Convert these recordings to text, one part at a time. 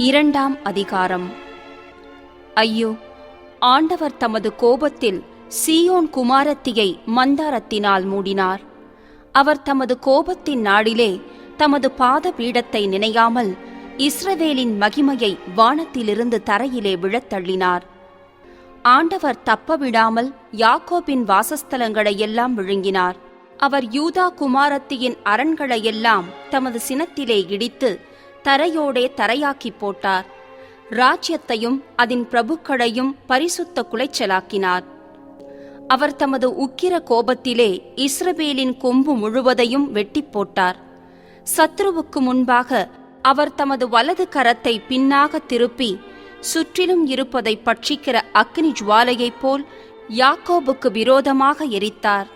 இரண்டாம் அதிகாரம். ஐயோ, ஆண்டவர் தமது கோபத்தில் சீயோன் குமாரத்தியை மந்தாரத்தினால் மூடினார். அவர் தமது கோபத்தின் நாளிலே தமது பாத பீடத்தை நினையாமல் இஸ்ரவேலின் மகிமையை வானத்திலிருந்து தரையிலே விழத் தள்ளினார். ஆண்டவர் தப்பவிடாமல் யாக்கோபின் வாசஸ்தலங்களையெல்லாம் விழுங்கினார். அவர் யூதா குமாரத்தியின் அரண்களையெல்லாம் தமது சினத்திலே இடித்து தரையோடே தரையாக்கி போட்டார். ராஜ்யத்தையும் அதன் பிரபுக்களையும் பரிசுத்த குலைச்சலாக்கினார். அவர் தமது உக்கிர கோபத்திலே இஸ்ரவேலின் கொம்பு முழுவதையும் வெட்டி போட்டார். சத்ருவுக்கு முன்பாக அவர் தமது வலது கரத்தை பின்னாக திருப்பி சுற்றிலும் இருப்பதை பட்சிக்கிற அக்கினி ஜுவாலையைப் போல் யாக்கோபுக்கு விரோதமாக எரித்தார்.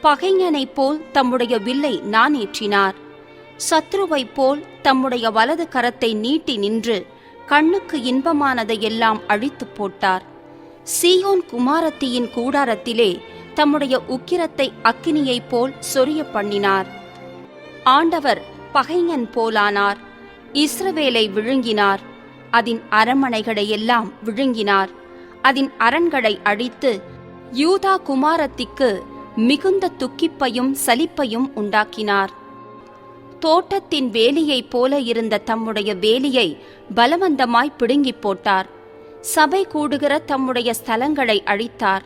பகைஞனைப் போல் தம்முடைய வில்லை நாணேற்றினார். சத்ருவைப் போல் தம்முடைய வலது கரத்தை நீட்டி நின்று கண்ணுக்கு இன்பமானதையெல்லாம் அழித்து போட்டார். சீயோன் குமாரத்தியின் கூடாரத்திலே தம்முடைய உக்கிரத்தை அக்கினியைப் போல் சொரிய பண்ணினார். ஆண்டவர் பகைஞன் போலானார். இஸ்ரவேலை விழுங்கினார். அதன் அரண்மனைகளையெல்லாம் விழுங்கினார். அதன் அரண்களை அழித்து யூதா குமாரத்திக்கு மிகுந்த துக்கிப்பையும் சலிப்பையும் உண்டாக்கினார். தோட்டத்தின் வேலியைப் போல இருந்த தம்முடைய வேலியை பலவந்தமாய் பிடுங்கிப் போட்டார். சபை கூடுகிற தம்முடைய ஸ்தலங்களை அழித்தார்.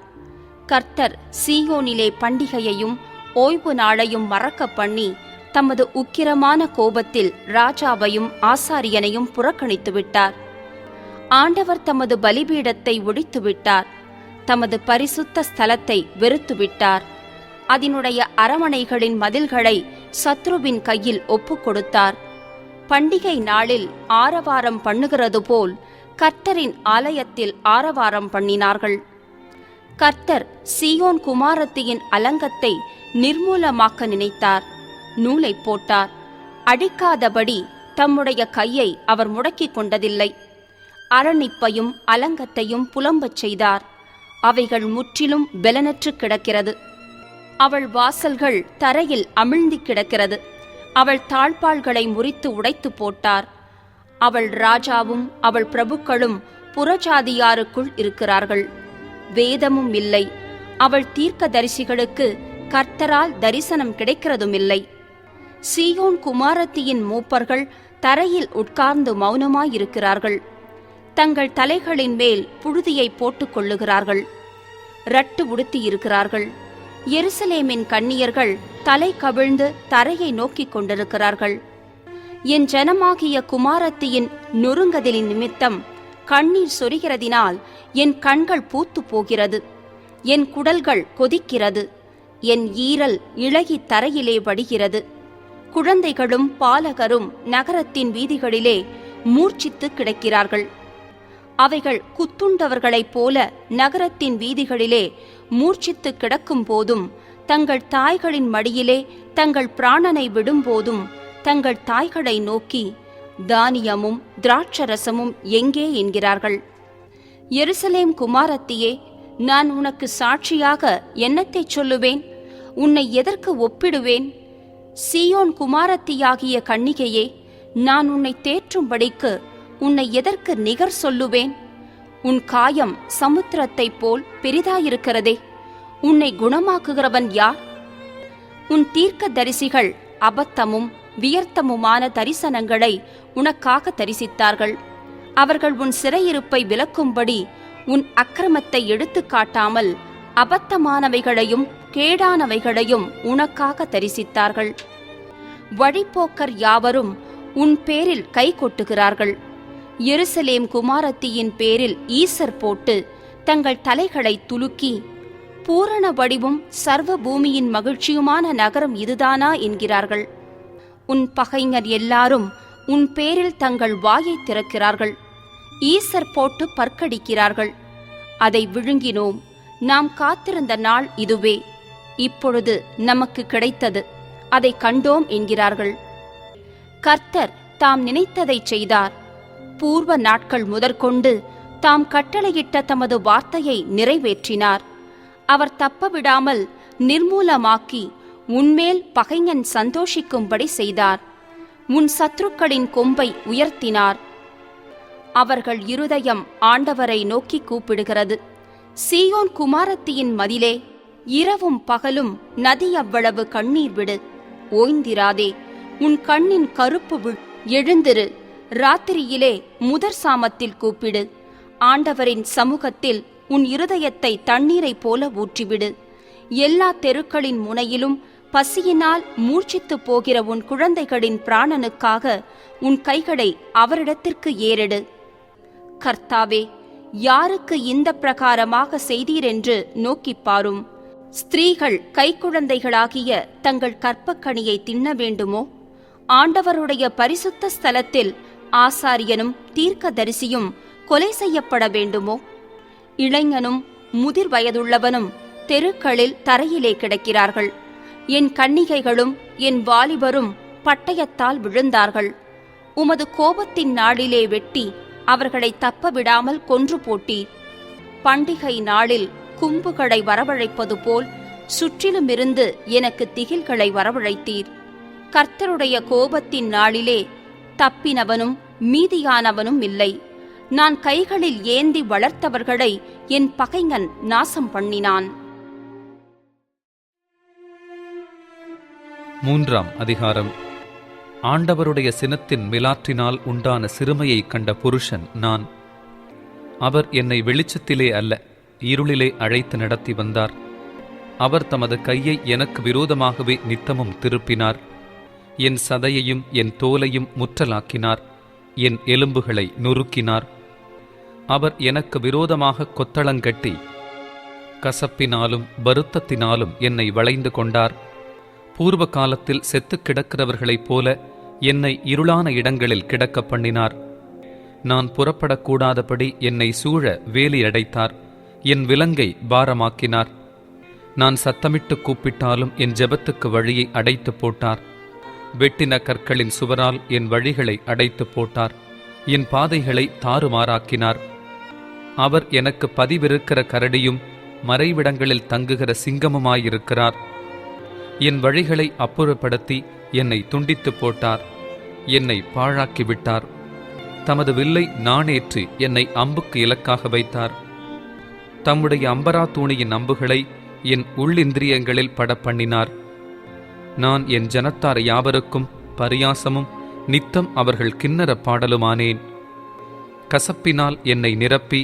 கர்த்தர் சீயோனிலே பண்டிகையையும் ஓய்வு நாளையும் மறக்க பண்ணி தமது உக்கிரமான கோபத்தில் ராஜாவையும் ஆசாரியனையும் புறக்கணித்து விட்டார். ஆண்டவர் தமது பலிபீடத்தை ஒழித்துவிட்டார். தமது பரிசுத்த ஸ்தலத்தை வெறுத்துவிட்டார். அதனுடைய அரமனைகளின் மதில்களை சத்ருவின் கையில் ஒப்புக் கொடுத்தார். பண்டிகை நாளில் ஆரவாரம் பண்ணுகிறது போல் கர்த்தரின் ஆலயத்தில் ஆரவாரம் பண்ணினார்கள். கர்த்தர் சீயோன் குமாரத்தியின் அலங்கத்தை நிர்மூலமாக்க நினைத்தார். நூலை போட்டார். அடிக்காதபடி தம்முடைய கையை அவர் முடக்கிக் கொண்டதில்லை. அரணிப்பையும் அலங்கத்தையும் புலம்பச் செய்தார். அவைகள் முற்றிலும் பெலனற்று கிடக்கிறது. அவள் வாசல்கள் தரையில் அமிழ்ந்து கிடக்கிறது. அவள் தாழ்பாள்களை முறித்து உடைத்து போட்டார். அவள் ராஜாவும் அவள் பிரபுக்களும் புறஜாதியாருக்குள் இருக்கிறார்கள். வேதமும் இல்லை. அவள் தீர்க்கதரிசிகளுக்கு கர்த்தரால் தரிசனம் கிடைக்கிறதுமில்லை. சீயோன் குமாரத்தியின் மூப்பர்கள் தரையில் உட்கார்ந்து மௌனமாயிருக்கிறார்கள். தங்கள் தலைகளின் மேல் புழுதியை போட்டுக் கொள்ளுகிறார்கள். ரட்டு உடுத்தியிருக்கிறார்கள். எருசலேமின் கன்னியர்கள் தலை கவிழ்ந்து தரையை நோக்கிக் கொண்டிருக்கிறார்கள். என் ஜனமாகிய குமாரத்தியின் நொறுங்கதிலின் நிமித்தம் கண்ணீர் சொரிகிறதினால் என் கண்கள் பூத்து போகிறது. என் குடல்கள் கொதிக்கிறது. என் ஈரல் இளகி தரையிலே வடிகிறது. குழந்தைகளும் பாலகரும் நகரத்தின் வீதிகளிலே மூர்ச்சித்து கிடக்கிறார்கள். அவைகள் குத்துண்டவர்களைப் போல நகரத்தின் வீதிகளிலே மூர்ச்சித்து கிடக்கும் போதும், தங்கள் தாய்களின் மடியிலே தங்கள் பிராணனை விடும்போதும் தங்கள் தாய்களை நோக்கி தானியமும் திராட்சரசமும் எங்கே என்கிறார்கள். எருசலேம் குமாரத்தியே, நான் உனக்கு சாட்சியாக என்னத்தை சொல்லுவேன்? உன்னை எதற்கு ஒப்பிடுவேன்? சீயோன் குமாரத்தியாகிய கன்னிகையே, நான் உன்னை தேற்றும்படிக்கு உன்னை எதற்கு நிகர் சொல்லுவேன்? உன் காயம் சமுத்திரத்தைப் போல் பெரிதாயிருக்கிறதே. உன்னை குணமாக்குகிறவன் யார்? உன் தீர்க்க தரிசிகள் அபத்தமும் வியர்த்தமுமான தரிசனங்களை உனக்காக தரிசித்தார்கள். அவர்கள் உன் சிறையிருப்பை விலக்கும்படி உன் அக்கிரமத்தை எடுத்து காட்டாமல் அபத்தமானவைகளையும் கேடானவைகளையும் உனக்காக தரிசித்தார்கள். வழிப்போக்கர் யாவரும் உன் பேரில் கை கொட்டுகிறார்கள். எருசலேம் குமாரத்தியின் பேரில் ஈசர் போட்டு தங்கள் தலைகளை துலுக்கி, பூரண வடிவும் சர்வ பூமியின் மகிழ்ச்சியுமான நகரம் இதுதானா என்கிறார்கள். உன் பகைஞர் எல்லாரும் உன் பேரில் தங்கள் வாயை திறக்கிறார்கள். ஈசர் போட்டு பற்கடிக்கிறார்கள். அதை விழுங்கினோம். நாம் காத்திருந்த நாள் இதுவே. இப்பொழுது நமக்கு கிடைத்தது. அதை கண்டோம் என்கிறார்கள். கர்த்தர் தாம் நினைத்ததை செய்தார். பூர்வ நாட்கள் முதற்கொண்டு தாம் கட்டளையிட்ட தமது வார்த்தையை நிறைவேற்றினார். அவர் தப்பவிடாமல் நிர்மூலமாக்கி உன்மேல் பகைஞன் சந்தோஷிக்கும்படி செய்தார். உன் சத்துருக்களின் கொம்பை உயர்த்தினார். அவர்கள் இருதயம் ஆண்டவரை நோக்கி கூப்பிடுகிறது. சீயோன் குமாரத்தியின் மதிலே, இரவும் பகலும் நதி அவ்வளவு கண்ணீர் விடு. ஓய்ந்திராதே, உன் கண்ணின் கருப்பு எழுந்திரு. ராத்திரியிலே முதற் சாமத்தில் கூப்பிடு. ஆண்டவரின் சமூகத்தில் உன் இருதயத்தை தண்ணீரைப் போல ஊற்றிவிடு. எல்லா தெருக்களின் முனையிலும் பசியினால் மூர்ச்சித்து போகிற உன் குழந்தைகளின் பிராணனுக்காக உன் கைகளை அவரிடத்திற்கு ஏறெடு. கர்த்தாவே, யாருக்கு இந்த பிரகாரமாக செய்தீரென்று நோக்கிப் பாரும். ஸ்திரீகள் கைக்குழந்தைகளாகிய தங்கள் கற்பக்கனியை தின்ன வேண்டுமோ? ஆண்டவருடைய பரிசுத்த ஸ்தலத்தில் ஆசாரியனும் தீர்க்கதரிசியும் கொலை செய்யப்பட வேண்டுமோ? இளைஞனும் முதிர் வயதுள்ளவனும் தெருக்களில் தரையிலே கிடக்கிறார்கள். என் கன்னிகைகளும் என் வாலிபரும் பட்டயத்தால் விழுந்தார்கள். உமது கோபத்தின் நாளிலே வெட்டி அவர்களை தப்ப விடாமல் கொன்று போட்டீர். பண்டிகை நாளில் கும்புகளை வரவழைப்பது போல் சுற்றிலுமிருந்து எனக்கு திகில்களை வரவழைத்தீர். கர்த்தருடைய கோபத்தின் நாளிலே தப்பினவனும் மீதியானவனும் இல்லை. நான் கைகளில் ஏந்தி வளர்த்தவர்களை என் பகைஞன் நாசம் பண்ணினான். 3ஆம் அதிகாரம். ஆண்டவருடைய சினத்தின் மிலாற்றினால் உண்டான சிறுமையை கண்ட புருஷன் நான். அவர் என்னை வெளிச்சத்திலே அல்ல, இருளிலே அழைத்து நடத்தி வந்தார். அவர் தமது கையை எனக்கு விரோதமாகவே நித்தமும் திருப்பினார். என் சதையையும் என் தோலையும் முற்றலாக்கினார். என் எலும்புகளை நொறுக்கினார். அவர் எனக்கு விரோதமாக கொத்தளங்கட்டி கசப்பினாலும் வருத்தத்தினாலும் என்னை வளைந்து கொண்டார். பூர்வ காலத்தில் செத்து கிடக்கிறவர்களைப் போல என்னை இருளான இடங்களில் கிடக்க பண்ணினார். நான் புறப்படக்கூடாதபடி என்னை சூழ வேலி அடைத்தார். என் விலங்கை பாரமாக்கினார். நான் சத்தமிட்டு கூப்பிட்டாலும் என் ஜெபத்துக்கு வழியை அடைத்து போட்டார். வெட்டின கற்களின் சுவரால் என் வழிகளை அடைத்து போட்டார். என் பாதைகளை தாறுமாறாக்கினார். அவர் எனக்கு பதிவிருக்கிற கரடியும் மறைவிடங்களில் தங்குகிற சிங்கமுமாயிருக்கிறார். என் வழிகளை அப்புறப்படுத்தி என்னை துண்டித்து போட்டார். என்னை பாழாக்கிவிட்டார். தமது வில்லை நாணேற்றி என்னை அம்புக்கு இலக்காக வைத்தார். தம்முடைய அம்பரா தூணியின் அம்புகளை என் உள்ளிந்திரியங்களில் படப்பண்ணினார். நான் என் ஜனத்தார் யாவருக்கும் பரியாசமும் நித்தம் அவர்கள் கிண்ணற பாடலுமானேன். கசப்பினால் என்னை நிரப்பி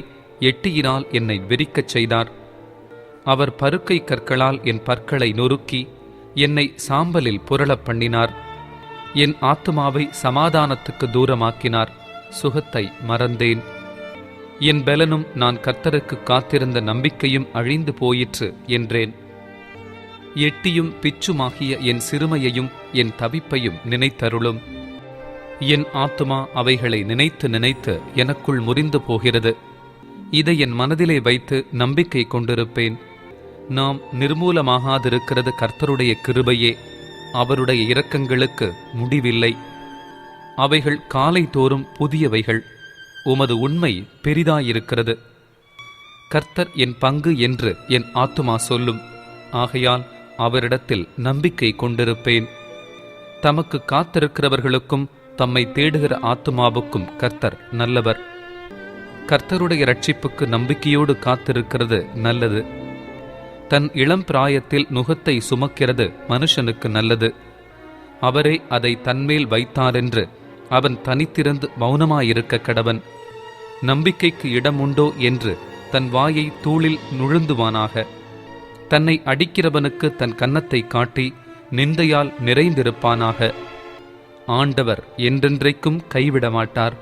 எட்டியினால் என்னை வெறிக்கச் செய்தார். அவர் பருக்கை கற்களால் என் பற்களை நொறுக்கி என்னை சாம்பலில் புரளப் பண்ணினார். என் ஆத்துமாவை சமாதானத்துக்கு தூரமாக்கினார். சுகத்தை மறந்தேன். என் பெலனும் நான் கர்த்தருக்கு காத்திருந்த நம்பிக்கையும் அழிந்து போயிற்று என்றேன். எட்டியும் பிச்சுமாகிய என் சிறுமையையும் என் தவிப்பையும் நினைத்தருளும். என் ஆத்துமா அவைகளை நினைத்து நினைத்து எனக்குள் முறிந்து போகிறது. இதை என் மனதிலே வைத்து நம்பிக்கை கொண்டிருப்பேன். நாம் நிர்மூலமாகாதிருக்கிறது கர்த்தருடைய கிருபையே. அவருடைய இரக்கங்களுக்கு முடிவில்லை. அவைகள் காலை தோறும் புதியவைகள். உமது உண்மை பெரிதாயிருக்கிறது. கர்த்தர் என் பங்கு என்று என் ஆத்துமா சொல்லும். ஆகையால் அவரிடத்தில் நம்பிக்கை கொண்டிருப்பேன். தமக்கு காத்திருக்கிறவர்களுக்கும் தம்மை தேடுகிற ஆத்துமாவுக்கும் கர்த்தர் நல்லவர். கர்த்தருடைய இரட்சிப்புக்கு நம்பிக்கையோடு காத்திருக்கிறது நல்லது. தன் இளம் பிராயத்தில் நுகத்தை சுமக்கிறது மனுஷனுக்கு நல்லது. அவரே அதை தன்மேல் வைத்தாரென்று அவன் தனித்திருந்து மௌனமாயிருக்க கடவன். நம்பிக்கைக்கு இடம் உண்டோ என்று தன் வாயை தூளில் நுழுந்துவானாக. தன்னை அடிக்கிறவனுக்கு தன் கன்னத்தை காட்டி நிந்தையால் நிறைந்திருப்பானாக. ஆண்டவர் என்றென்றைக்கும் கைவிடமாட்டார்.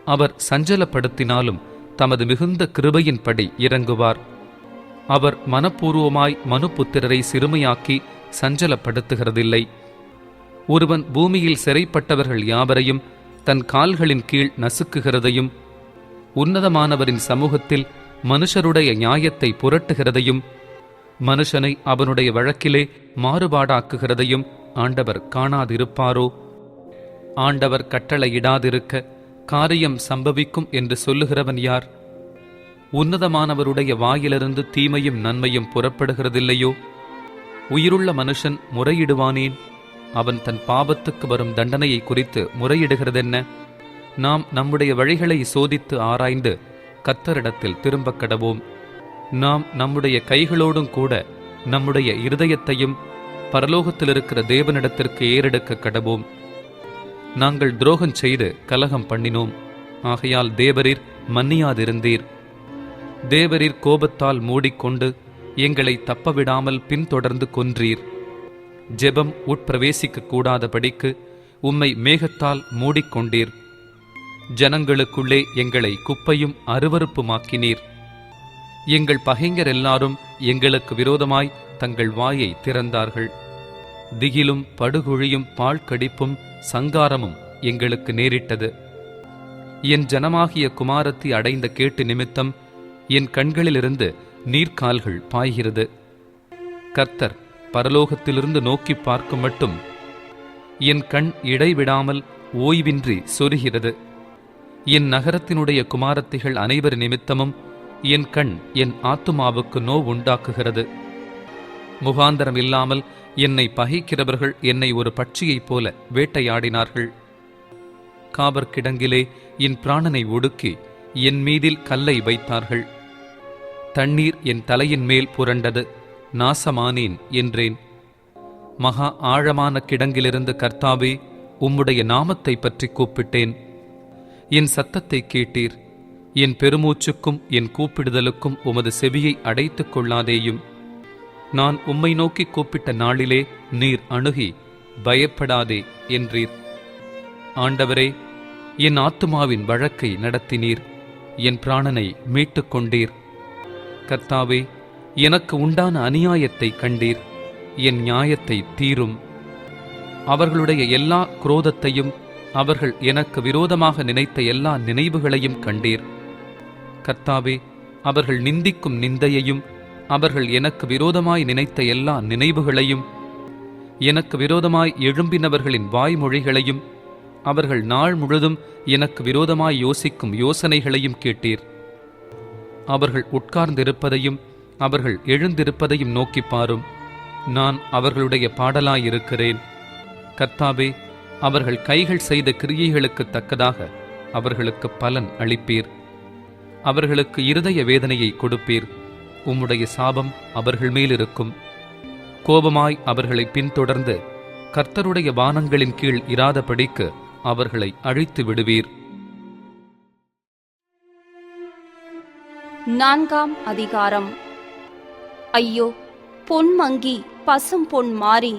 அவர் சஞ்சலப்படுத்தினாலும் தமது மிகுந்த கிருபையின்படி இறங்குவார். அவர் மனப்பூர்வமாய் மனுபுத்திரரை சிறுமையாக்கி சஞ்சலப்படுத்துகிறதில்லை. ஒருவன் பூமியில் சிறைப்பட்டவர்கள் யாவரையும் தன் கால்களின் கீழ் நசுக்குகிறதையும் உன்னதமானவரின் சமூகத்தில் மனுஷருடைய நியாயத்தை புரட்டுகிறதையும் மனுஷனை அவனுடைய வழக்கிலே மாறுபாடாக்குகிறதையும் ஆண்டவர் காணாதிருப்பாரோ? ஆண்டவர் கட்டளையிடாதிருக்க காரியம் சம்பவிக்கும் என்று சொல்லுகிறவன் யார்? உன்னதமானவருடைய வாயிலிருந்து தீமையும் நன்மையும் புறப்படுகிறதில்லையோ? உயிருள்ள மனுஷன் முறையிடுவானேன்? அவன் தன் பாவத்துக்கு வரும் தண்டனையை குறித்து முறையிடுகிறதென்ன? நாம் நம்முடைய வழிகளை சோதித்து ஆராய்ந்து கர்த்தரிடத்தில் திரும்பக் கடவோம். நாம் நம்முடைய கைகளோடும் கூட நம்முடைய இருதயத்தையும் பரலோகத்தில் இருக்கிற தேவனிடத்திற்கு ஏறெடுக்க கடவோம். நாங்கள் துரோகம் செய்து கலகம் பண்ணினோம். ஆகையால் தேவரீர் மன்னியாதிருந்தீர். தேவரீர் கோபத்தால் மூடிக்கொண்டு எங்களை தப்பவிடாமல் பின்தொடர்ந்து கொன்றீர். ஜெபம் உட்பிரவேசிக்க கூடாதபடிக்கு உம்மை மேகத்தால் மூடிக்கொண்டீர். ஜனங்களுக்குள்ளே எங்களை குப்பையும் அருவருப்புமாக்கினீர். எங்கள் பகைஞர் எல்லாரும் எங்களுக்கு விரோதமாய் தங்கள் வாயை திறந்தார்கள். திகிலும் படுகுழியும் பாழ்கடிப்பும் சங்காரமும் எங்களுக்கு நேரிட்டது. என் ஜனமாகிய குமாரத்தி அடைந்த கேட்டு நிமித்தம் என் கண்களிலிருந்து நீர்க்கால்கள் பாய்கிறது. கர்த்தர் பரலோகத்திலிருந்து நோக்கி பார்க்கும் மட்டும் என் கண் இடைவிடாமல் ஓய்வின்றி சொருகிறது. என் நகரத்தினுடைய குமாரத்திகள் அனைவர் நிமித்தமும் என் கண் என் ஆத்துமாவுக்கு நோவுண்டாக்குகிறது. முகாந்தரம் இல்லாமல் என்னை பகைக்கிறவர்கள் என்னை ஒரு பட்சியைப் போல வேட்டையாடினார்கள். காபர் கிடங்கிலே என் பிராணனை ஒடுக்கி என் மீதில் கல்லை வைத்தார்கள். தண்ணீர் என் தலையின் மேல் புரண்டது, நாசமானேன் என்றேன். மகா ஆழமான கிடங்கிலிருந்து கர்த்தாவே, உம்முடைய நாமத்தை பற்றி கூப்பிட்டேன். என் சத்தத்தை கேட்டீர். என் பெருமூச்சுக்கும் என் கூப்பிடுதலுக்கும் உமது செவியை அடைத்துக் கொள்ளாதேயும். நான் உம்மை நோக்கி கூப்பிட்ட நாளிலே நீர் அணுகி பயப்படாதே என்றீர். ஆண்டவரே, என் ஆத்துமாவின் வழக்கை நடத்தினீர். என் பிராணனை மீட்டுக் கொண்டீர். கர்த்தாவே, எனக்கு உண்டான அநியாயத்தை கண்டீர். என் நியாயத்தை தீரும். அவர்களுடைய எல்லா குரோதத்தையும் அவர்கள் எனக்கு விரோதமாக நினைத்த எல்லா நினைவுகளையும் கண்டீர். கர்த்தாவே, அவர்கள் நிந்திக்கும் நிந்தையையும் அவர்கள் எனக்கு விரோதமாய் நினைத்த எல்லா நினைவுகளையும் எனக்கு விரோதமாய் எழும்பினவர்களின் வாய்மொழிகளையும் அவர்கள் நாள் முழுதும் எனக்கு விரோதமாய் யோசிக்கும் யோசனைகளையும் கேட்டீர். அவர்கள் உட்கார்ந்திருப்பதையும் அவர்கள் எழுந்திருப்பதையும் நோக்கி பாரும். நான் அவர்களுடைய பாடலாயிருக்கிறேன். கர்த்தாவே, அவர்கள் கைகள் செய்த கிரியைகளுக்கு தக்கதாக அவர்களுக்கு பலன் அளிப்பீர். அவர்களுக்கு இருதய வேதனையை கொடுப்பீர். உம்முடைய சாபம் அவர்கள் மேலிருக்கும். கோபமாய் அவர்களை பின்தொடர்ந்து கர்த்தருடைய வானங்களின் கீழ் இராதபடிக்கு அவர்களை அழித்து விடுவீர். 4ஆம் அதிகாரம். ஐயோ, பொன்மங்கி பசும் பொன் மாறி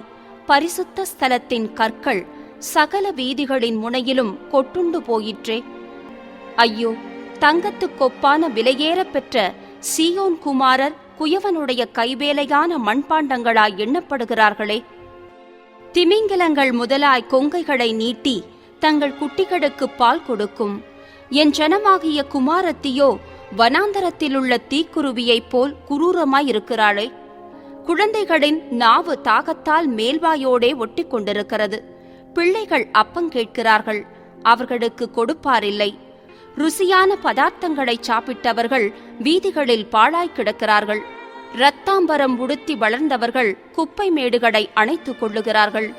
பரிசுத்த ஸ்தலத்தின் கற்கள் சகல வீதிகளின் முனையிலும் கொட்டுண்டு போயிற்றே. ஐயோ, தங்கத்துக்கொப்பான விலையேற பெற்ற சீயோன் குமாரர் குயவனுடைய கைவேலையான மண்பாண்டங்களாய் எண்ணப்படுகிறார்களே. திமிங்கிலங்கள் முதலாய் கொங்கைகளை நீட்டி தங்கள் குட்டிகளுக்கு பால் கொடுக்கும். என் ஜனமாகிய குமாரத்தியோ வனாந்தரத்திலுள்ள தீக்குருவியைப் போல் குரூரமாயிருக்கிறாளே. குழந்தைகளின் நாவு தாகத்தால் மேல்வாயோடே ஒட்டி கொண்டிருக்கிறது. பிள்ளைகள் அப்பம் கேட்கிறார்கள், அவர்களுக்கு கொடுப்பாரில்லை. ருசியான பதார்த்தங்களை சாப்பிட்டவர்கள் வீதிகளில் பாழாய் கிடக்கிறார்கள். இரத்தாம்பரம் உடுத்தி வளர்ந்தவர்கள் குப்பை மேடுகளை அணைத்துக் கொள்ளுகிறார்கள்.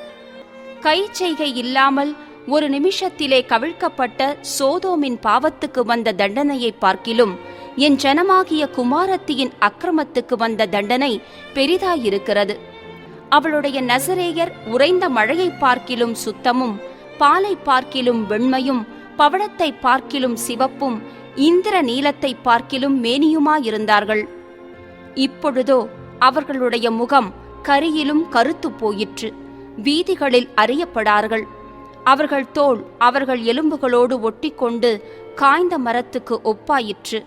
கை செய்கை இல்லாமல் ஒரு நிமிஷத்திலே கவிழ்க்கப்பட்ட சோதோமின் பாவத்துக்கு வந்த தண்டனையை பார்க்கிலும் என் ஜனமாகிய குமாரத்தியின் அக்கிரமத்துக்கு வந்த தண்டனை பெரிதாயிருக்கிறது. அவளுடைய நசரேயர் உறைந்த மழையை பார்க்கிலும் சுத்தமும், பாலை பார்க்கிலும் வெண்மையும், பவளத்தை பார்க்கிலும் சிவப்பும், இந்திர நீலத்தை பார்க்கிலும் மேனியுமாயிருந்தார்கள். இப்பொழுதோ அவர்களுடைய முகம் கரியிலும் கருத்து போயிற்று. வீதிகளில் அறியப்படார்கள். அவர்கள் தோல் அவர்கள் எலும்புகளோடு ஒட்டிக்கொண்டு காய்ந்த மரத்துக்கு ஒப்பாயிற்று.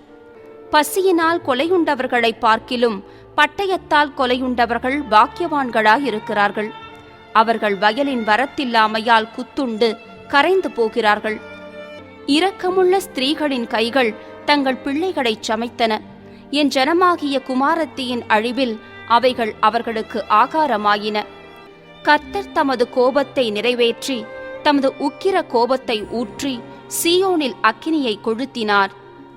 பசியினால் கொலையுண்டவர்களை பார்க்கிலும் பட்டயத்தால் கொலையுண்டவர்கள் பாக்கியவான்களாயிருக்கிறார்கள். அவர்கள் வயலின் வரத்தில்லாமையால் குத்துண்டு கரைந்து போகிறார்கள். இரக்கமுள்ள ஸ்திரீகளின் கைகள் தங்கள் பிள்ளைகளைச் சமைத்தன. என் ஜனமாகிய குமாரத்தியின் அழிவில் அவைகள் அவர்களுக்கு ஆகாரமாயின. கர்த்தர் தமது கோபத்தை நிறைவேற்றி தமது உக்கிர கோபத்தை ஊற்றி சீயோனில் அக்கினியை கொளுத்தினார்.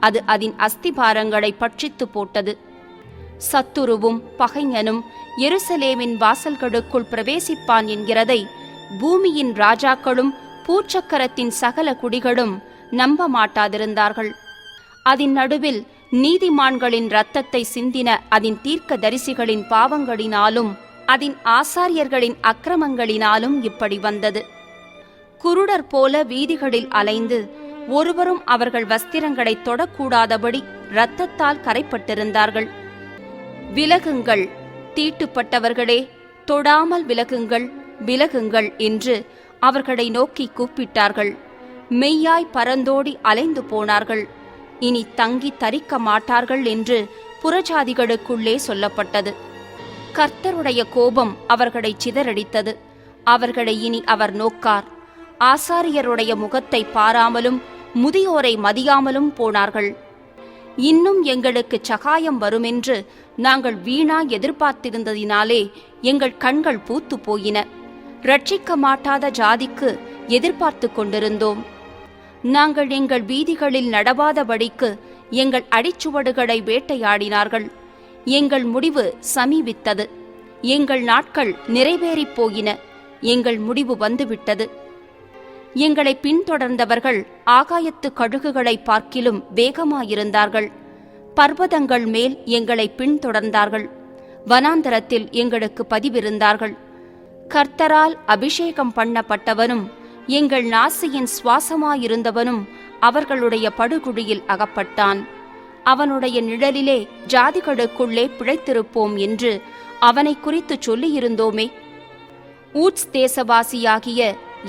அது அதன் அஸ்திபாரங்களை பட்சித்து போட்டது. சத்துருவும் பகைஞனும் எருசலேமின் வாசல்களுக்குள் பிரவேசிப்பான் என்கிறதை பூமியின் ராஜாக்களும் பூச்சக்கரத்தின் சகல குடிகளும் நம்ப மாட்டாதிருந்தார்கள். அதன் நடுவில் நீதிமான்களின் இரத்தத்தை சிந்தின அதன் தீர்க்க தரிசிகளின் பாவங்களினாலும் அதன் ஆசாரியர்களின் அக்கிரமங்களினாலும் இப்படி வந்தது. குருடர் போல வீதிகளில் அலைந்து ஒருவரும் அவர்கள் வஸ்திரங்களை தொடக்கூடாதபடி இரத்தத்தால் கரைப்பட்டிருந்தார்கள். விலகுங்கள், தீட்டுப்பட்டவர்களே, தொடாமல் விலகுங்கள், விலகுங்கள் என்று அவர்களை நோக்கி கூப்பிட்டார்கள். மெய்யாய் பறந்தோடி அலைந்து போனார்கள், இனி தங்கி தரிக்க மாட்டார்கள் என்று புறஜாதிகளுக்குள்ளே சொல்லப்பட்டது. கர்த்தருடைய கோபம் அவர்களை சிதறடித்தது. அவர்களை இனி அவர் நோக்கார். ஆசாரியருடைய முகத்தை பாராமலும் முதியோரை மதியாமலும் போனார்கள். இன்னும் எங்களுக்கு சகாயம் வருமென்று நாங்கள் வீணா எதிர்பார்த்திருந்ததினாலே எங்கள் கண்கள் பூத்து போயின. ரட்சிக்க மாட்டாத ஜாதிக்கு எதிர்பார்த்து கொண்டிருந்தோம். நாங்கள் எங்கள் வீதிகளில் நடவாதபடிக்கு எங்கள் அடிச்சுவடுகளை வேட்டையாடினார்கள். எங்கள் முடிவு சமீபித்தது. எங்கள் நாட்கள் நிறைவேறிப் போயின. எங்கள் முடிவு வந்துவிட்டது. எங்களை பின்தொடர்ந்தவர்கள் ஆகாயத்து கழுகுகளை பார்க்கிலும் வேகமாயிருந்தார்கள். பர்வதங்கள் மேல் எங்களை பின்தொடர்ந்தார்கள். வனாந்தரத்தில் எங்களுக்கு பதிவிருந்தார்கள். கர்த்தரால் அபிஷேகம் பண்ணப்பட்டவனும் எங்கள் நாசியின் சுவாசமாயிருந்தவனும் அவர்களுடைய படுகுழியில் அகப்பட்டான். அவனுடைய நிழலிலே ஜாதிகளுக்குள்ளே பிழைத்திருப்போம் என்று அவனை குறித்து சொல்லியிருந்தோமே. ஊட்ஸ் தேசவாசியாகிய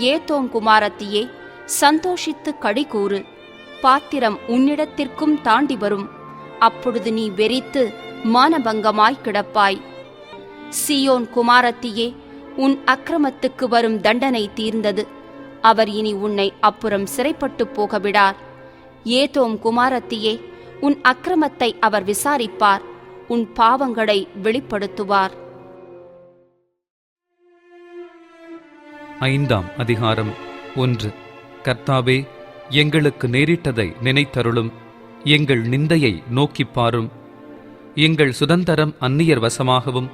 ஏதோம் குமாரத்தியே, சந்தோஷித்து கடிகூறு. பாத்திரம் உன்னிடத்திற்கும் தாண்டி வரும். அப்பொழுது நீ வெறித்து மானபங்கமாய் கிடப்பாய். சீயோன் குமாரத்தியே, உன் அக்கிரமத்துக்கு வரும் தண்டனை தீர்ந்தது. அவர் இனி உன்னை அப்புறம் சிறைப்பட்டு போக விடார். ஏதோம் குமாரத்தியே, உன் அக்கிரமத்தை அவர் விசாரிப்பார். உன் பாவங்களை வெளிப்படுத்துவார். 5ஆம் அதிகாரம் 1. கர்த்தாவே, எங்களுக்கு நேரிட்டதை நினைத்தருளும். எங்கள் நிந்தையை நோக்கிப் பாரும். எங்கள் சுதந்தரம் அந்நியர் வசமாகவும்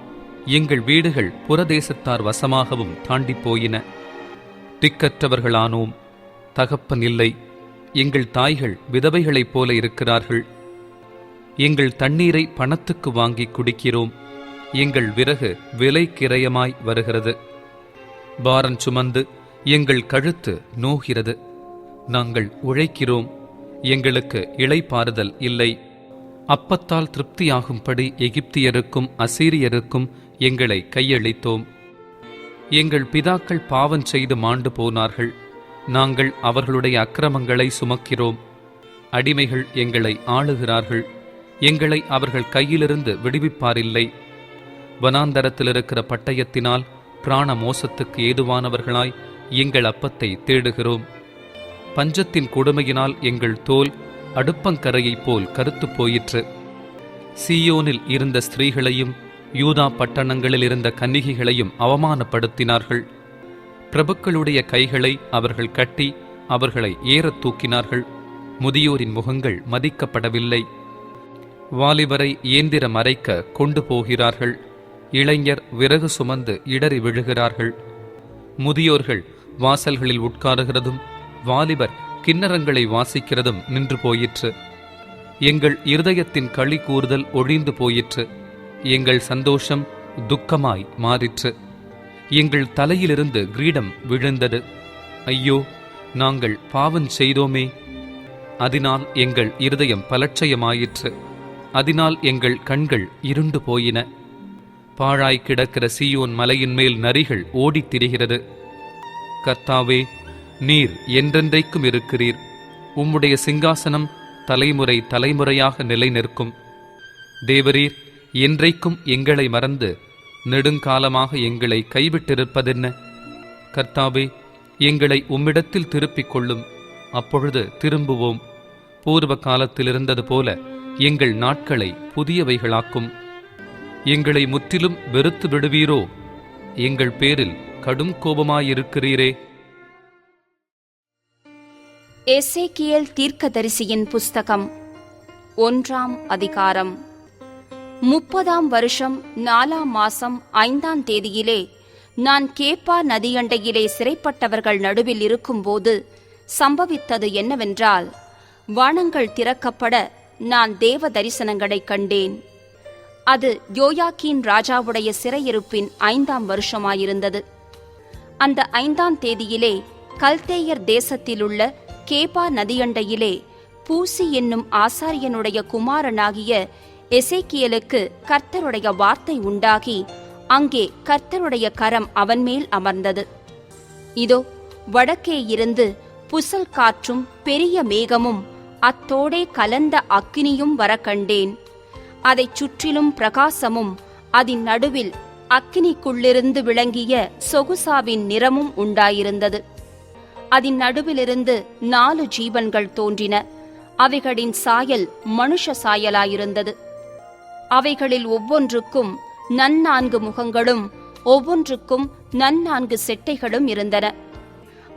எங்கள் வீடுகள் புறதேசத்தார் வசமாகவும் தாண்டிப் போயின. திக்கற்றவர்களானோம், தகப்பன் இல்லை. எங்கள் தாய்கள் விதவைகளைப் போல இருக்கிறார்கள். எங்கள் தண்ணீரை பணத்துக்கு வாங்கி குடிக்கிறோம். எங்கள் விறகு விலை கிரயமாய் வருகிறது. பாரம் சுமந்து எங்கள் கழுத்து நோகிறது. நாங்கள் உழைக்கிறோம், எங்களுக்கு இளைப்பாறுதல் இல்லை. அப்பத்தால் திருப்தியாகும்படி எகிப்தியருக்கும் அசீரியருக்கும் எங்களை கையளித்தோம். எங்கள் பிதாக்கள் பாவம் செய்து மாண்டு போனார்கள். நாங்கள் அவர்களுடைய அக்கிரமங்களை சுமக்கிறோம். அடிமைகள் எங்களை ஆளுகிறார்கள். எங்களை அவர்கள் கையிலிருந்து விடுவிப்பாரில்லை. வனாந்தரத்தில் இருக்கிற பட்டயத்தினால் பிராண மோசத்துக்கு ஏதுவானவர்களாய் எங்கள் அப்பத்தை தேடுகிறோம். பஞ்சத்தின் கொடுமையினால் எங்கள் தோல் அடுப்பங்கரையைப் போல் கருத்து போயிற்று. சீயோனில் இருந்த ஸ்திரீகளையும் யூதா பட்டணங்களில் இருந்த கன்னிகைகளையும் அவமானப்படுத்தினார்கள். பிரபுக்களுடைய கைகளை அவர்கள் கட்டி அவர்களை ஏறத் தூக்கினார்கள். முதியோரின் முகங்கள் மதிக்கப்படவில்லை. வாலிபரை இயந்திரம் அரைக்க கொண்டு போகிறார்கள். இளைஞர் விறகு சுமந்து இடறி விழுகிறார்கள். முதியோர்கள் வாசல்களில் உட்காருகிறதும் வாலிபர் கிண்ணறங்களை வாசிக்கிறதும் நின்று போயிற்று. எங்கள் இருதயத்தின் களி கூறுதல் ஒழிந்து போயிற்று. எங்கள் சந்தோஷம் துக்கமாய் மாறிற்று. எங்கள் தலையிலிருந்து கிரீடம் விழுந்தது. ஐயோ, நாங்கள் பாவம் செய்தோமே! அதனால் எங்கள் இருதயம் பலட்சயமாயிற்று. அதனால் எங்கள் கண்கள் இருண்டு போயின. பாழாய் கிடக்கிற சீயோன் மலையின் மேல் நரிகள் ஓடித் திரிகிறது. கர்த்தாவே, நீர் என்றென்றைக்கும் இருக்கிறீர். உம்முடைய சிங்காசனம் தலைமுறை தலைமுறையாக நிலை நிற்கும். தேவரீர் என்றைக்கும் எங்களை மறந்து நெடுங்காலமாக எங்களை கைவிட்டிருப்பதென்ன? கர்த்தாவே, எங்களை உம்மிடத்தில் திருப்பிக் கொள்ளும். அப்பொழுது திரும்புவோம். பூர்வ காலத்தில் இருந்தது போல எங்கள் நாட்களை புதியவைகளாக்கும். எங்களை முற்றிலும் வெறுத்து விடுவீரோ? எங்கள் பேரில் கடும் கோபமாயிருக்கிறீரே. எசேக்கியேல் தீர்க்கதரிசியின் புஸ்தகம் 1ஆம் அதிகாரம். 30ஆம் வருஷம் 4ஆம் மாசம் 5ஆம் தேதியிலே நான் கேப்பா நதியண்டையிலே சிறைப்பட்டவர்கள் நடுவில் இருக்கும்போது சம்பவித்தது என்னவென்றால், வானங்கள் திறக்கப்பட நான் தேவ தரிசனங்களைக் கண்டேன். அது யோயாக்கீன் ராஜாவுடைய சிறையிருப்பின் 5ஆம் வருஷமாயிருந்தது. அந்த 5ஆம் தேதியிலே கல்தேயர் தேசத்திலுள்ள கேபா நதியண்டையிலே பூசி என்னும் ஆசாரியனுடைய குமாரனாகிய எசேக்கியேலுக்கு கர்த்தருடைய வார்த்தை உண்டாகி, அங்கே கர்த்தருடைய கரம் அவன் மேல் அமர்ந்தது. இதோ, வடக்கே இருந்து புசல் காற்றும் பெரிய மேகமும் அத்தோடே கலந்த அக்கினியும் வர கண்டேன். அதைச் சுற்றிலும் பிரகாசமும் அதன் நடுவில் அக்கினிக்குள்ளிருந்து விளங்கிய சொகுசாவின் நிறமும் உண்டாயிருந்தது. அதன் நடுவிலிருந்து 4 ஜீவன்கள் தோன்றின. அவைகளின் சாயல் மனுஷ சாயலாயிருந்தது. அவைகளில் ஒவ்வொன்றுக்கும் 4 முகங்களும் ஒவ்வொன்றுக்கும் 4 செட்டைகளும் இருந்தன.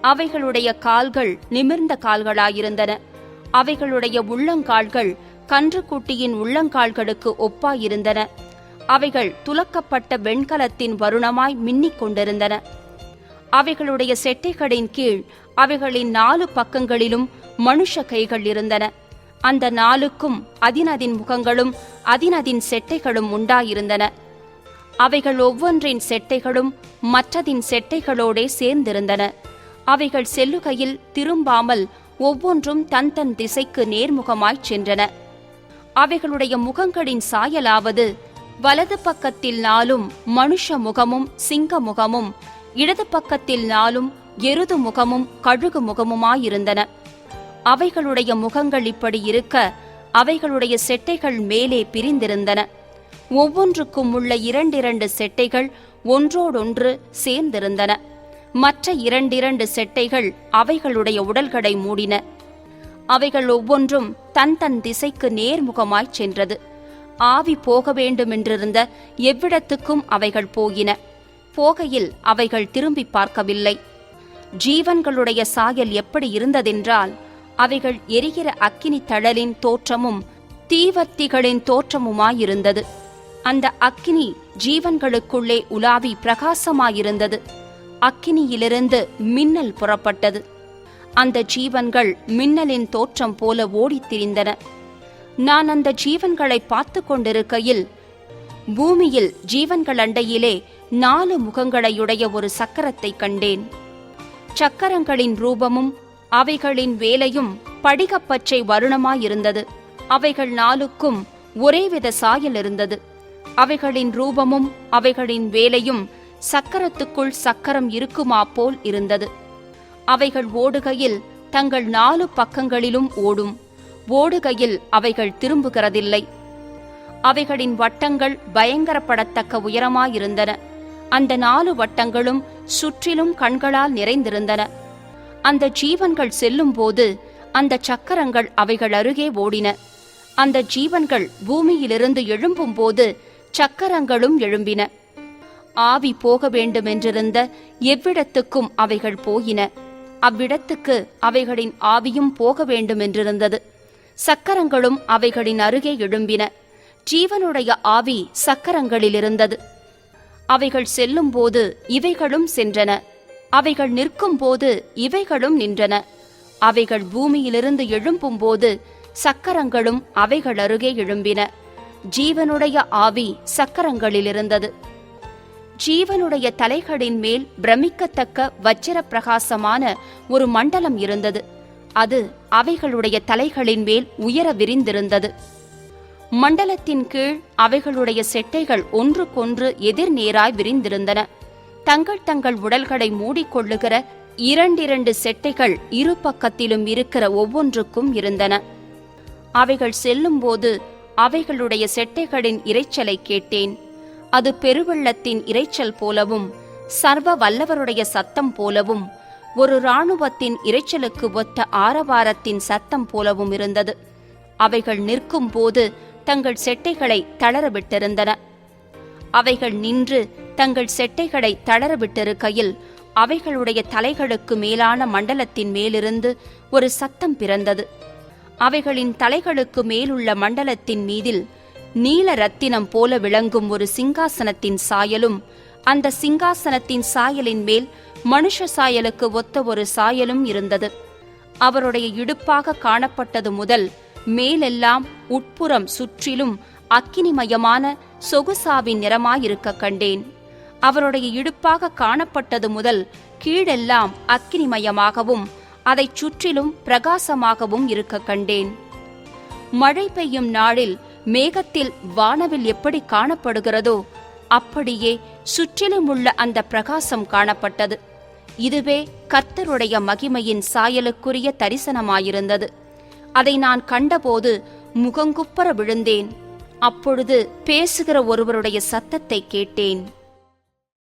அவைகளுடைய கால்கள் நிமிர்ந்த கால்களாயிருந்தன. அவைகளுடைய உள்ளங்கால்கள் கன்றுக்குட்டியின் உள்ளங்கால்களுக்கு ஒப்பாயிருந்தன. அவைகள் துலக்கப்பட்ட வெண்கலத்தின் வருணமாய் மின்னிக் கொண்டிருந்தன. அவைகளுடைய செட்டைகளின் கீழ் அவைகளின் 4 பக்கங்களிலும் மனுஷ கைகள் இருந்தன. அந்த 4க்கும் அதின் முகங்களும் அதின் செட்டைகளும் உண்டாயிருந்தன. அவைகள் ஒவ்வொன்றின் செட்டைகளும் மற்றதின் செட்டைகளோடே சேர்ந்திருந்தன. அவைகள் செல்லுகையில் திரும்பாமல் ஒவ்வொன்றும் தன் திசைக்கு நேர்முகமாய்ச் சென்றன. அவைகளுடைய முகங்களின் சாயலாவது, வலது பக்கத்தில் 4 மனுஷ முகமும் சிங்க முகமும், இடது பக்கத்தில் 4 எருது முகமும் கழுகு முகமுமாயிருந்தன. அவைகளுடைய முகங்கள் இப்படி இருக்க, அவைகளுடைய செட்டைகள் மேலே பிரிந்திருந்தன. ஒவ்வொன்றுக்கும் உள்ள 2 செட்டைகள் ஒன்றோடொன்று சேர்ந்திருந்தன. மற்ற 2 செட்டைகள் அவைகளுடைய உடல்களை மூடின. அவைகள் ஒவ்வொன்றும் தன் திசைக்கு நேர்முகமாய்ச் சென்றது. ஆவி போக வேண்டுமென்றிருந்த எவ்விடத்துக்கும் அவைகள் போயின. போகையில் அவைகள் திரும்பி பார்க்கவில்லை. ஜீவன்களுடைய சாயல் எப்படி இருந்ததென்றால், அவைகள் எரிகிற அக்கினி தழலின் தோற்றமும் தீவர்த்திகளின் தோற்றமுமாயிருந்தது. அந்த அக்கினி ஜீவன்களுக்குள்ளே உலாவி பிரகாசமாயிருந்தது. அக்கினியிலிருந்து மின்னல் புறப்பட்டது. அந்த ஜீவன்கள் மின்னலின் தோற்றம் போல ஓடித் திரிந்தன. நான் அந்த ஜீவன்களை பார்த்து கொண்டிருக்கையில், பூமியில் ஜீவன்கள் அண்டையிலே 4 முகங்களையுடைய ஒரு சக்கரத்தை கண்டேன். சக்கரங்களின் ரூபமும் அவைகளின் வேலையும் படிகப்பச்சை வருணமாயிருந்தது. அவைகள் 4க்கும் ஒரேவித சாயல் இருந்தது. அவைகளின் ரூபமும் அவைகளின் வேலையும் சக்கரத்துக்குள் சக்கரம் இருக்குமா போல் இருந்தது. அவைகள் ஓடுகையில் தங்கள் 4 பக்கங்களிலும் ஓடும். ஓடுகையில் அவைகள் திரும்புகிறதில்லை. அவைகளின் வட்டங்கள் பயங்கரப்படத்தக்க உயரமாயிருந்தன. அந்த 4 வட்டங்களும் சுற்றிலும் கண்களால் நிறைந்திருந்தன. அந்த ஜீவன்கள் செல்லும்போது அந்த சக்கரங்கள் அவைகள் அருகே ஓடின. அந்த ஜீவன்கள் பூமியிலிருந்து எழும்பும்போது சக்கரங்களும் எழும்பின. ஆவி போக வேண்டுமென்றிருந்த எவ்விடத்துக்கும் அவைகள் போயின. அவ்விடத்துக்கு அவைகளின் ஆவியும் போக வேண்டுமென்றிருந்தது. சக்கரங்களும் அவைகளின் அருகே எழும்பின. ஜீவனுடைய ஆவி சக்கரங்களிலிருந்தது. அவைகள் செல்லும்போது இவைகளும் சென்றன. அவைகள் நிற்கும்போது இவைகளும் நின்றன. அவைகள் பூமியிலிருந்து எழும்பும்போது சக்கரங்களும் அவைகள் அருகே எழும்பின. ஜீவனுடைய ஆவி சக்கரங்களிலிருந்தது. ஜீவனுடைய தலைகளின் மேல் பிரமிக்கத்தக்க வச்சிர பிரகாசமான ஒரு மண்டலம் இருந்தது. அது அவைகளுடைய தலைகளின் மேல் உயர விரிந்திருந்தது. மண்டலத்தின் கீழ் அவைகளுடைய செட்டைகள் ஒன்றுக்கொன்று எதிர்நேராய் விரிந்திருந்தன. தங்கள் உடல்களை மூடிக்கொள்ளுகிற 2 செட்டைகள் இரு பக்கத்திலும் இருக்கிற ஒவ்வொன்றுக்கும் இருந்தன. அவைகள் செல்லும்போது அவைகளுடைய செட்டைகளின் இரைச்சலை கேட்டேன். அது பெருவெள்ளத்தின் இரைச்சல் போலவும் சர்வ வல்லவருடைய சத்தம் போலவும் ஒரு இராணுவத்தின் இரைச்சலுக்கு ஒத்த ஆரவாரத்தின் சத்தம் போலவும் இருந்தது. அவைகள் நிற்கும் போது தங்கள் செட்டைகளை தளரவிட்டிருந்தன. அவைகள் நின்று தங்கள் செட்டைகளை தளரவிட்டிருக்கையில் அவைகளுடைய தலைகளுக்கு மேலான மண்டலத்தின் மேலிருந்து ஒரு சத்தம் பிறந்தது. அவைகளின் தலைகளுக்கு மேலுள்ள மண்டலத்தின் மீதில் நீல ரத்தினம் போல விளங்கும் ஒரு சிங்காசனத்தின் சாயலும் அந்த சிங்காசனத்தின் சாயலின் மேல் மனுஷ சாயலுக்கு ஒத்த ஒரு சாயலும் இருந்தது. அவருடைய இடுப்பாக காணப்பட்டது முதல் மேலெல்லாம் உட்புறம் சுற்றிலும் அக்கினிமயமான சொகுசாவின் நிறமாயிருக்க கண்டேன். அவருடைய இடுப்பாக காணப்பட்டது முதல் கீழெல்லாம் அக்கினிமயமாகவும் அதைச் சுற்றிலும் பிரகாசமாகவும் இருக்க கண்டேன். மழை பெய்யும் நாளில் மேகத்தில் வானவில் எப்படி காணப்படுகிறதோ அப்படியே சுற்றிலும் உள்ள அந்த பிரகாசம் காணப்பட்டது. இதுவே கர்த்தருடைய மகிமையின் சாயலுக்குரிய தரிசனமாயிருந்தது. அதை நான் கண்டபோது முகங்குப்புற விழுந்தேன். அப்பொழுது பேசுகிற ஒருவருடைய சத்தத்தை கேட்டேன்.